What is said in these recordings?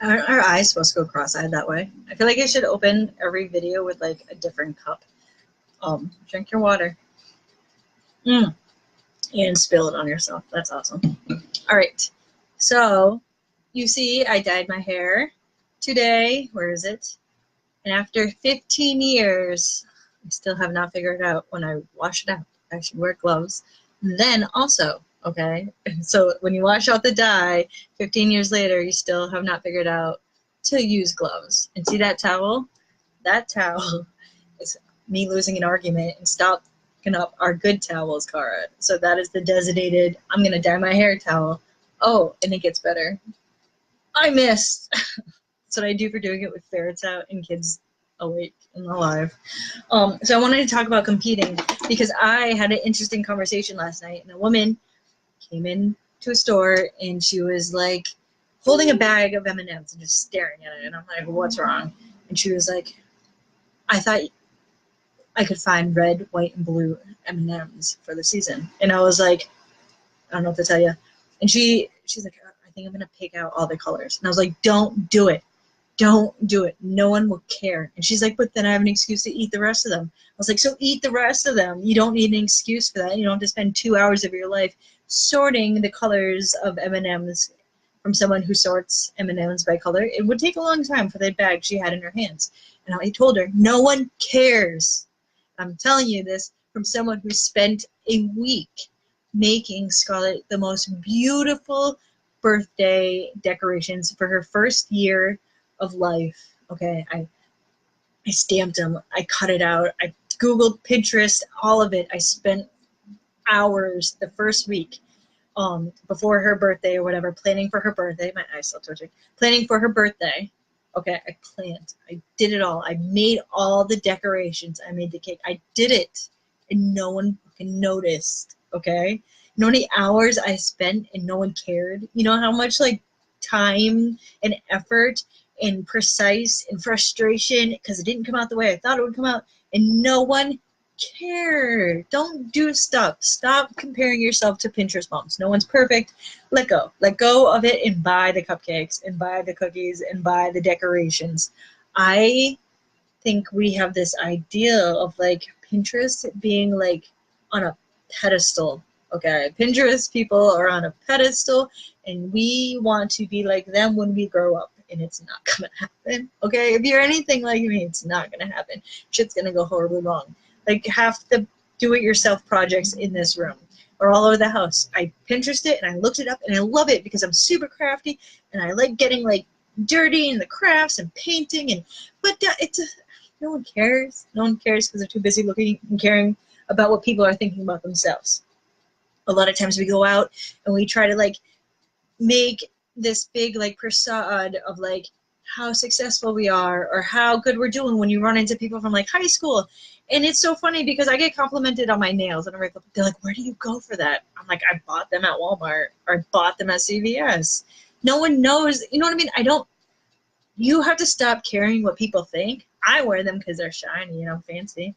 Our eyes supposed to go cross-eyed that way? I feel like I should open every video with like a different cup. Drink your water. And spill it on yourself. That's awesome. All right. So you see, I dyed my hair today. Where is it? And after 15 years, I still have not figured out when I wash it out. I should wear gloves. And then also, okay, so when you wash out the dye, 15 years later, you still have not figured out to use gloves. And see that towel? That towel is me losing an argument and stop picking up our good towels, Cara. So that is the designated, I'm going to dye my hair towel. Oh, and it gets better. I missed. That's what I do for doing it with ferrets out and kids awake and alive. So I wanted to talk about competing because I had an interesting conversation last night, and a woman came in to a store and she was like holding a bag of M&Ms and just staring at it, and I'm like, what's wrong? And she was like, I thought I could find red, white, and blue M&Ms for the season. And I was like, I don't know what to tell you. And she's like, I think I'm going to pick out all the colors. And I was like, don't do it. Don't do it. No one will care. And she's like, but then I have an excuse to eat the rest of them. I was like, so eat the rest of them. You don't need an excuse for that. You don't have to spend 2 hours of your life sorting the colors of M&Ms from someone who sorts M&Ms by color. It would take a long time for that bag she had in her hands. And I told her, no one cares. I'm telling you this from someone who spent a week making Scarlett the most beautiful birthday decorations for her first year of life. Okay, I stamped them, I cut it out, I Googled, Pinterest, all of it. I spent hours the first week before her birthday or whatever, planning for her birthday. My eyes still twitching. Planning for her birthday. Okay, I planned. I did it all. I made all the decorations. I made the cake. I did it, and no one fucking noticed. Okay, you know how many hours I spent and no one cared? You know how much like time and effort and precise and frustration because it didn't come out the way I thought it would come out, and no one cared. Don't do stuff. Stop comparing yourself to Pinterest moms. No one's perfect. Let go. Let go of it and buy the cupcakes and buy the cookies and buy the decorations. I think we have this idea of like Pinterest being like on a pedestal. Okay, Pinterest people are on a pedestal and we want to be like them when we grow up, and it's not gonna happen. Okay, if you're anything like me, it's not gonna happen. Shit's gonna go horribly wrong. Like half the do-it-yourself projects in this room or all over the house, I Pinterest it and I looked it up and I love it because I'm super crafty and I like getting like dirty in the crafts and painting, and but no one cares. No one cares because they're too busy looking and caring about what people are thinking about themselves. A lot of times we go out and we try to like make this big like facade of like how successful we are or how good we're doing when you run into people from like high school. And it's so funny because I get complimented on my nails and they're like, where do you go for that? I'm like, I bought them at Walmart or I bought them at CVS. No one knows. You know what I mean? You have to stop caring what people think. I wear them because they're shiny, you know, fancy.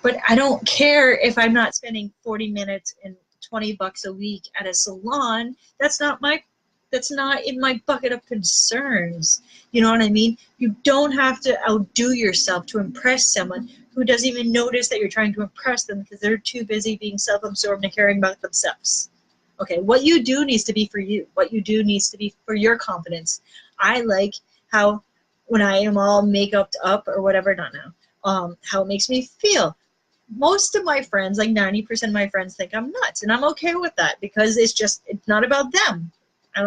But I don't care if I'm not spending 40 minutes and $20 a week at a salon. That's not in my bucket of concerns. You know what I mean? You don't have to outdo yourself to impress someone who doesn't even notice that you're trying to impress them because they're too busy being self-absorbed and caring about themselves. Okay, what you do needs to be for you. What you do needs to be for your confidence. I like how when I am all make-upped up or whatever, not now, how it makes me feel. Most of my friends, like 90% of my friends, think I'm nuts, and I'm okay with that because it's not about them. I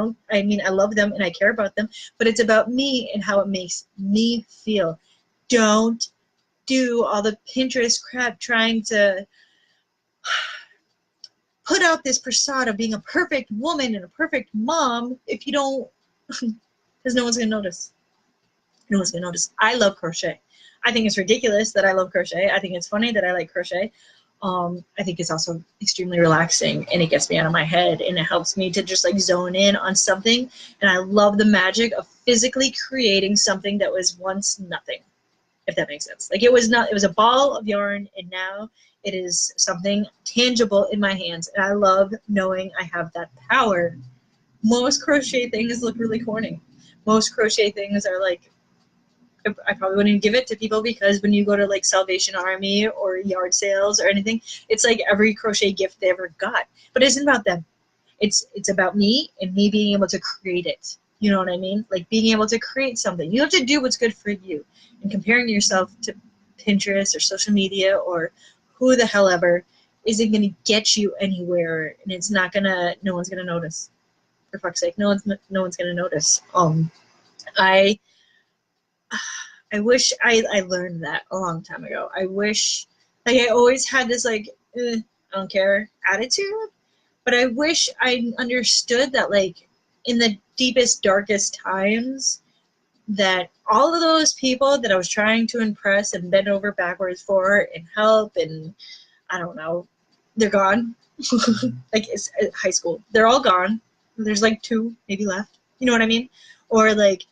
love them and I care about them, but it's about me and how it makes me feel. Don't do all the Pinterest crap trying to put out this facade of being a perfect woman and a perfect mom if you don't, because no one's going to notice. No one's going to notice. I love crochet. I think it's ridiculous that I love crochet. I think it's funny that I like crochet. I think it's also extremely relaxing and it gets me out of my head and it helps me to just like zone in on something. And I love the magic of physically creating something that was once nothing, if that makes sense. Like it was a ball of yarn and now it is something tangible in my hands. And I love knowing I have that power. Most crochet things look really corny, most crochet things are like, I probably wouldn't give it to people, because when you go to like Salvation Army or yard sales or anything, it's like every crochet gift they ever got. But it isn't about them. It's about me and me being able to create it. You know what I mean? Like being able to create something. You have to do what's good for you. And comparing yourself to Pinterest or social media or who the hell ever isn't going to get you anywhere, and it's not gonna. No one's gonna notice. For fuck's sake, no one's gonna notice. I wish I learned that a long time ago. I wish, like, I always had this like I don't care attitude, but I wish I understood that, like, in the deepest, darkest times, that all of those people that I was trying to impress and bend over backwards for and help, and I don't know, they're gone. Like, it's high school. They're all gone. There's like 2 maybe left. You know what I mean? Or like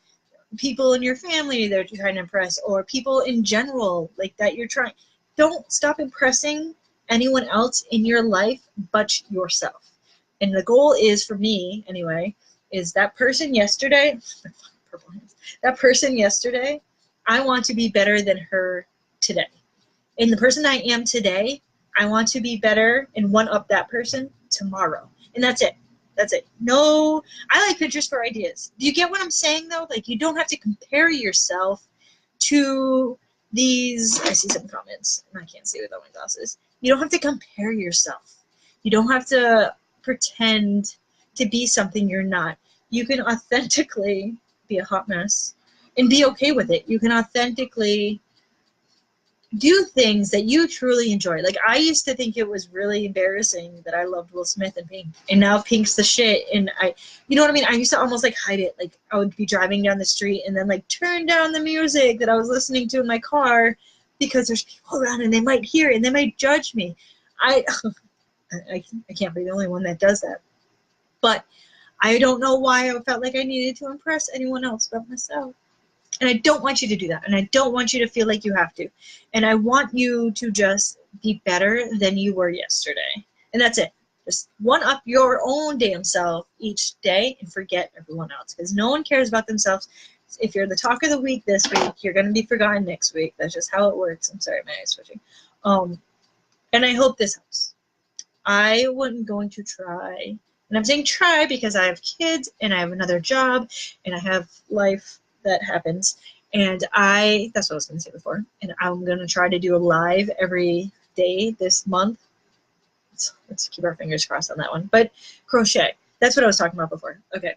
people in your family that you're trying to impress, or people in general, like, that you're trying. Don't stop impressing anyone else in your life but yourself. And the goal is, for me anyway, is that person yesterday, that person yesterday, I want to be better than her today. And the person I am today, I want to be better and one up that person tomorrow. And that's it. That's it. No, I like Pinterest for ideas. Do you get what I'm saying, though? Like, you don't have to compare yourself to these. I see some comments, and I can't see without my glasses. You don't have to compare yourself. You don't have to pretend to be something you're not. You can authentically be a hot mess and be okay with it. You can authentically do things that you truly enjoy. Like, I used to think it was really embarrassing that I loved Will Smith and Pink, and now Pink's the shit. And you know what I mean? I used to almost like hide it. Like, I would be driving down the street and then like turn down the music that I was listening to in my car, because there's people around and they might hear it and they might judge me. I can't be the only one that does that. But I don't know why I felt like I needed to impress anyone else but myself. And I don't want you to do that. And I don't want you to feel like you have to. And I want you to just be better than you were yesterday. And that's it. Just one up your own damn self each day and forget everyone else. Because no one cares about themselves. If you're the talk of the week this week, you're going to be forgotten next week. That's just how it works. I'm sorry, my eye's switching. And I hope this helps. I wasn't going to try. And I'm saying try because I have kids and I have another job and I have life that happens, and that's what I was going to say before, and I'm going to try to do a live every day this month. Let's keep our fingers crossed on that one. But crochet, that's what I was talking about before. Okay,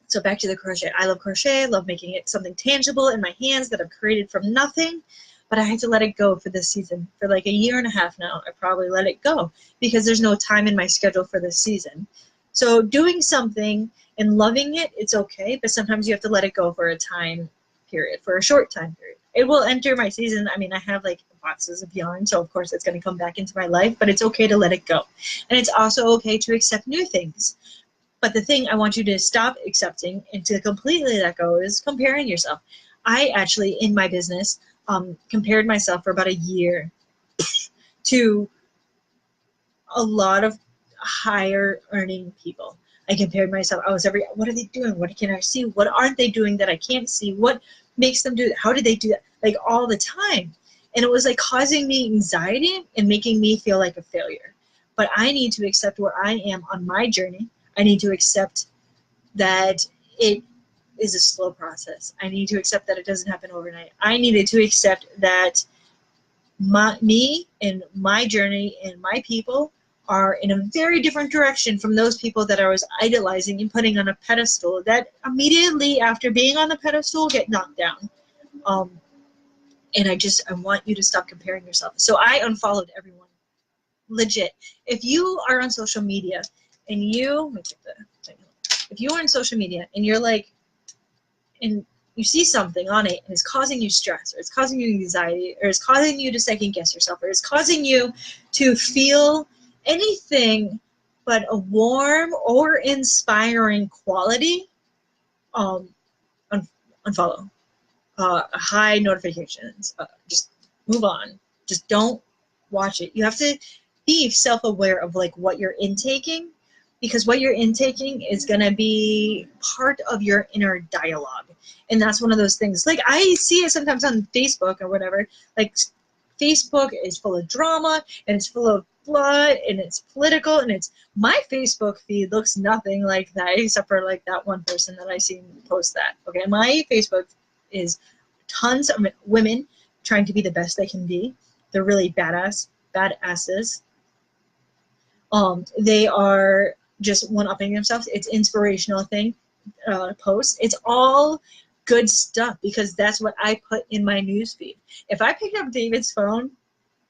so back to the crochet. I love crochet. I love making it something tangible in my hands that I've created from nothing, but I had to let it go for this season. For like 1.5 years now, I probably let it go because there's no time in my schedule for this season. So doing something and loving it, it's okay, but sometimes you have to let it go for a time period, for a short time period. It will enter my season. I mean, I have like boxes of yarn, so of course it's going to come back into my life, but it's okay to let it go. And it's also okay to accept new things. But the thing I want you to stop accepting and to completely let go is comparing yourself. I actually, in my business, compared myself for about 1 year to a lot of higher earning people. I compared myself. I was what are they doing? What can I see? What aren't they doing that I can't see? What makes them do that? How did they do that? Like, all the time. And it was like causing me anxiety and making me feel like a failure. But I need to accept where I am on my journey. I need to accept that it is a slow process. I need to accept that it doesn't happen overnight. I needed to accept that me and my journey and my people are in a very different direction from those people that I was idolizing and putting on a pedestal that immediately after being on the pedestal get knocked down. And I want you to stop comparing yourself. So I unfollowed everyone. Legit. If you are on social media and if you are on social media and you're like, and you see something on it and it's causing you stress, or it's causing you anxiety, or it's causing you to second guess yourself, or it's causing you to feel anything but a warm or inspiring quality, unfollow. High notifications. Just move on. Just don't watch it. You have to be self-aware of like what you're intaking, because what you're intaking is going to be part of your inner dialogue. And that's one of those things. Like, I see it sometimes on Facebook or whatever. Like, Facebook is full of drama, and it's full of blood, and it's political, and it's, my Facebook feed looks nothing like that, except for like that one person that I seen post that. Okay, my Facebook is tons of women trying to be the best they can be. They're really badasses. They are just one-upping themselves. It's inspirational thing, posts. It's all good stuff because that's what I put in my newsfeed. If I pick up David's phone,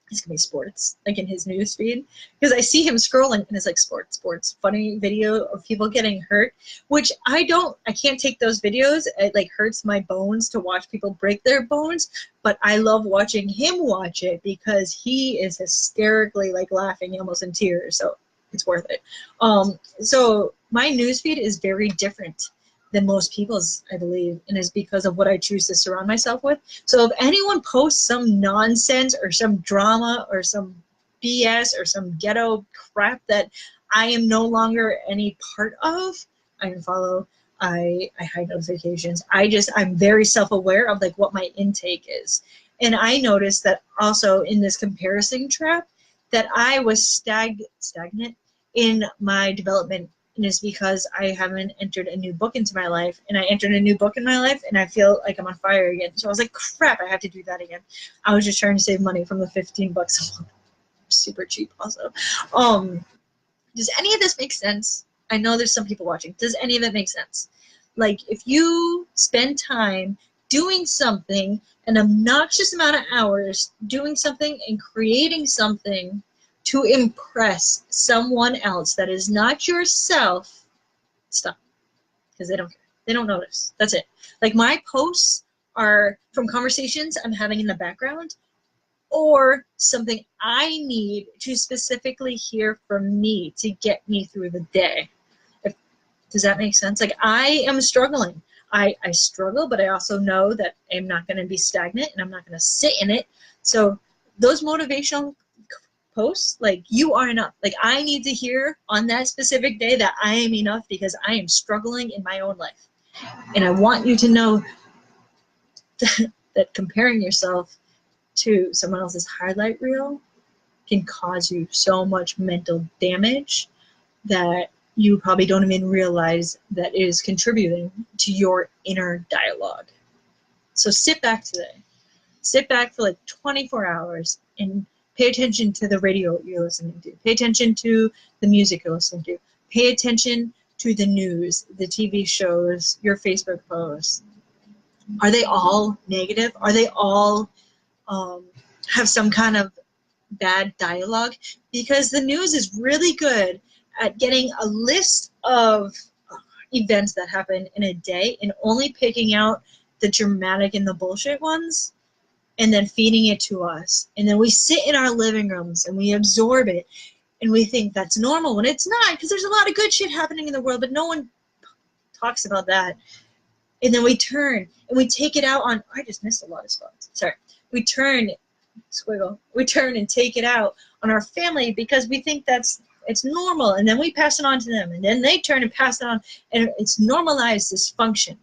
it's gonna be sports, like in his newsfeed, because I see him scrolling and it's like sports, funny video of people getting hurt, which I can't take those videos. It like hurts my bones to watch people break their bones, but I love watching him watch it because he is hysterically like laughing almost in tears, so it's worth it. So my newsfeed is very different than most people's, I believe, and is because of what I choose to surround myself with. So if anyone posts some nonsense or some drama or some BS or some ghetto crap that I am no longer any part of, I unfollow, I hide notifications. I'm very self-aware of like what my intake is. And I noticed that also in this comparison trap that I was stagnant in my development. And it's because I haven't entered a new book into my life, and I entered a new book in my life, and I feel like I'm on fire again. So I was like, crap, I have to do that again. I was just trying to save money from the 15 bucks a month. Super cheap also. Does any of this make sense? I know there's some people watching. Does any of it make sense? Like, if you spend time doing something, an obnoxious amount of hours, doing something and creating something to impress someone else that is not yourself, stop, because they don't care. They don't notice. That's it. Like, my posts are from conversations I'm having in the background or something I need to specifically hear from me to get me through the day. Does that make sense? Like, I am struggling. I struggle, but I also know that I'm not going to be stagnant and I'm not going to sit in it. So those motivational posts, like, you are enough. Like, I need to hear on that specific day that I am enough because I am struggling in my own life. And I want you to know that comparing yourself to someone else's highlight reel can cause you so much mental damage that you probably don't even realize that it is contributing to your inner dialogue. So sit back today. Sit back for like 24 hours and pay attention to the radio you're listening to. Pay attention to the music you're listening to. Pay attention to the news, the TV shows, your Facebook posts. Are they all negative? Are they all have some kind of bad dialogue? Because the news is really good at getting a list of events that happen in a day and only picking out the dramatic and the bullshit ones and then feeding it to us. And then we sit in our living rooms and we absorb it and we think that's normal when it's not, because there's a lot of good shit happening in the world, but no one talks about that. And then we turn and we take it out on, I just missed a lot of spots. Sorry. We turn and take it out on our family because we think it's normal, and then we pass it on to them, and then they turn and pass it on, and it's normalized dysfunction.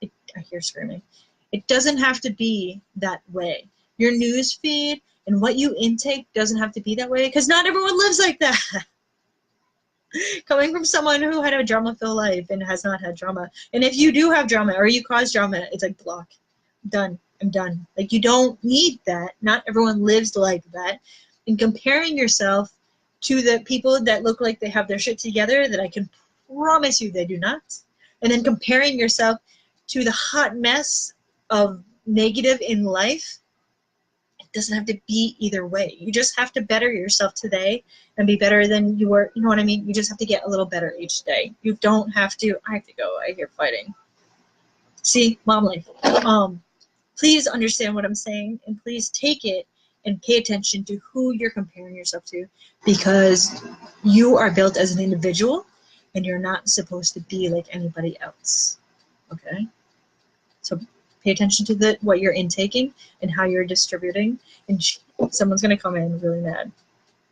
I hear screaming. It doesn't have to be that way. Your news feed and what you intake doesn't have to be that way because not everyone lives like that. Coming from someone who had a drama-filled life and has not had drama, and if you do have drama or you cause drama, it's like block. Done. I'm done. Like, you don't need that. Not everyone lives like that. And comparing yourself to the people that look like they have their shit together that I can promise you they do not. And then comparing yourself to the hot mess of negative in life, it doesn't have to be either way. You just have to better yourself today and be better than you were. You know what I mean? You just have to get a little better each day. You don't have to. I have to go. I hear fighting. See, mom life. Please understand what I'm saying, and please take it and pay attention to who you're comparing yourself to, because you are built as an individual and you're not supposed to be like anybody else. Okay? So pay attention to what you're intaking and how you're distributing. And someone's going to come in really mad.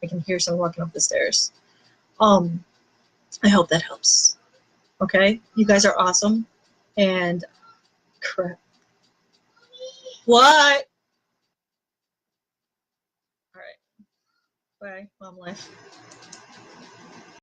I can hear someone walking up the stairs. I hope that helps. Okay? You guys are awesome. And crap. What? All right. Bye, Mom Life.